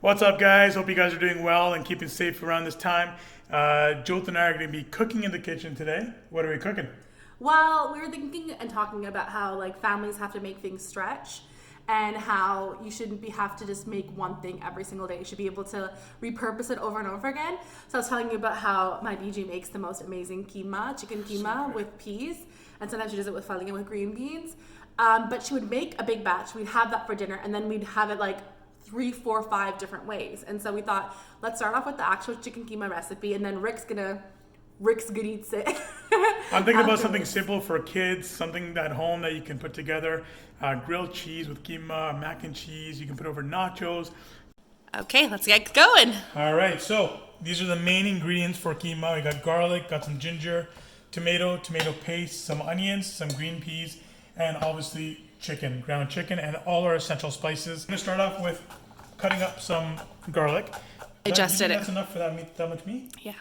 What's up, guys? Hope you guys are doing well and keeping safe around this time. Jot and I are going to be cooking in the kitchen today. What are we cooking? Well, we were thinking and talking about how families have to make things stretch and how you shouldn't have to just make one thing every single day. You should be able to repurpose it over and over again. So I was telling you about how my BG makes the most amazing keema, chicken keema with peas, and sometimes she does it with filling it with green beans. But she would make a big batch. We'd have that for dinner, and then we'd have it 3, 4, 5 different ways. And so we thought, let's start off with the actual chicken keema recipe, and then Rick's gonna eat it. I'm thinking about something simple for kids, something at home that you can put together. Grilled cheese with keema, mac and cheese. You can put over nachos. Okay, let's get going. All right, so these are the main ingredients for keema. We got garlic, got some ginger, tomato paste, some onions, some green peas, and obviously chicken, ground chicken, and all our essential spices. I'm gonna start off with cutting up some garlic. I just did it. That's enough for that much meat? Yeah.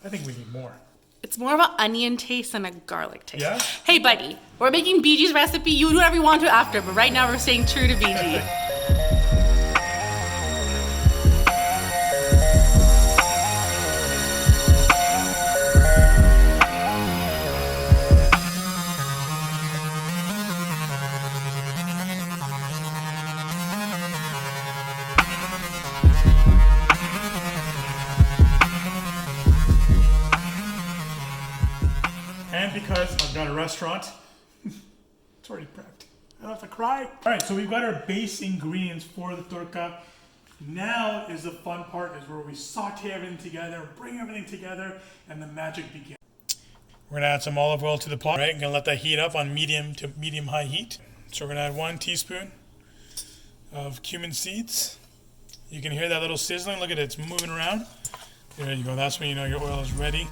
I think we need more. It's more of an onion taste than a garlic taste. Yeah? Hey, buddy, we're making BG's recipe. You do whatever you want to after, but right now we're staying true to BG. And because I've got a restaurant, it's already prepped. I don't have to cry. All right, so we've got our base ingredients for the turka. Now is the fun part, is where we saute everything together, bring everything together, and the magic begins. We're gonna add some olive oil to the pot. Right, I'm gonna let that heat up on medium to medium-high heat. So we're gonna add 1 teaspoon of cumin seeds. You can hear that little sizzling. Look at it, it's moving around. There you go. That's when you know your oil is ready.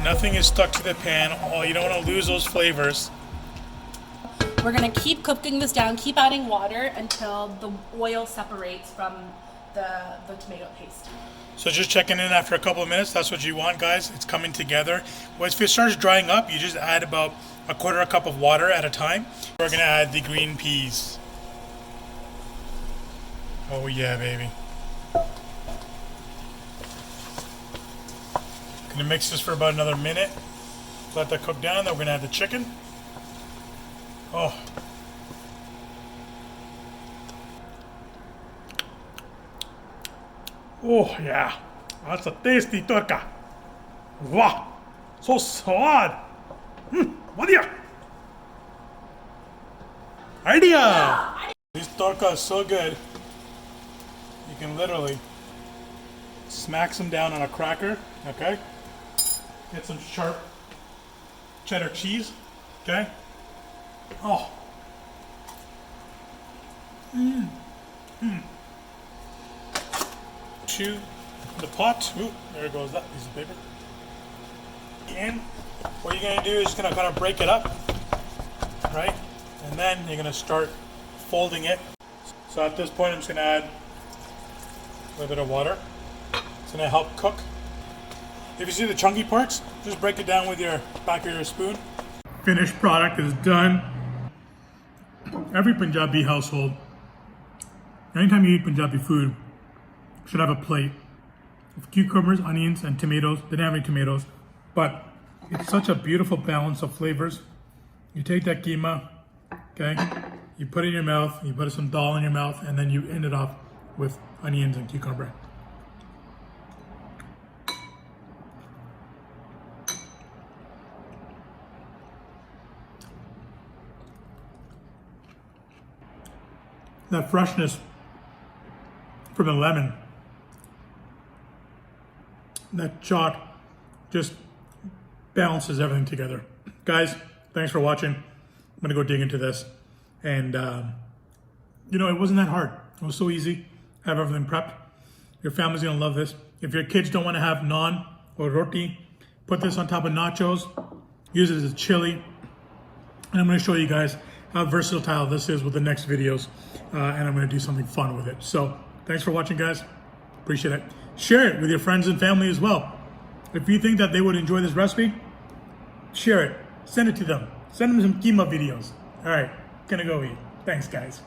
Nothing is stuck to the pan. Oh, you don't want to lose those flavors. We're gonna keep cooking this down, keep adding water until the oil separates from the tomato paste. So just checking in after a couple of minutes. That's what you want, guys. It's coming together. Once it starts drying up, you just add about 1/4 cup of water at a time. We're gonna add the green peas. Oh yeah, baby. Gonna mix this for about another minute. Let that cook down. Then we're gonna add the chicken. Oh. Oh yeah, that's a tasty turka. Wow, so swad. What idea? This turka is so good. You can literally smack some down on a cracker. Okay. Get some sharp cheddar cheese. Okay. Oh. To the pot. Ooh, there goes that piece of paper. And what you're gonna do is just gonna kind of break it up, right? And then you're gonna start folding it. So at this point, I'm just gonna add a little bit of water. It's gonna help cook. If you see the chunky parts, just break it down with your back of your spoon. Finished product is done. Every Punjabi household, anytime you eat Punjabi food, should have a plate of cucumbers, onions, and tomatoes. They don't have any tomatoes, but it's such a beautiful balance of flavors. You take that keema, okay, you put it in your mouth, you put some dal in your mouth, and then you end it off with onions and cucumber. That freshness from the lemon. That chaat just balances everything together. Guys, thanks for watching. I'm gonna go dig into this. And you know, it wasn't that hard. It was so easy. Have everything prepped. Your family's gonna love this. If your kids don't wanna have naan or roti, put this on top of nachos. Use it as a chili. And I'm gonna show you guys how versatile this is with the next videos. And I'm gonna do something fun with it. So thanks for watching, guys. Appreciate it. Share it with your friends and family as well. If you think that they would enjoy this recipe, share it. Send it to them. Send them some Keema videos. All right, gonna go eat. Thanks, guys.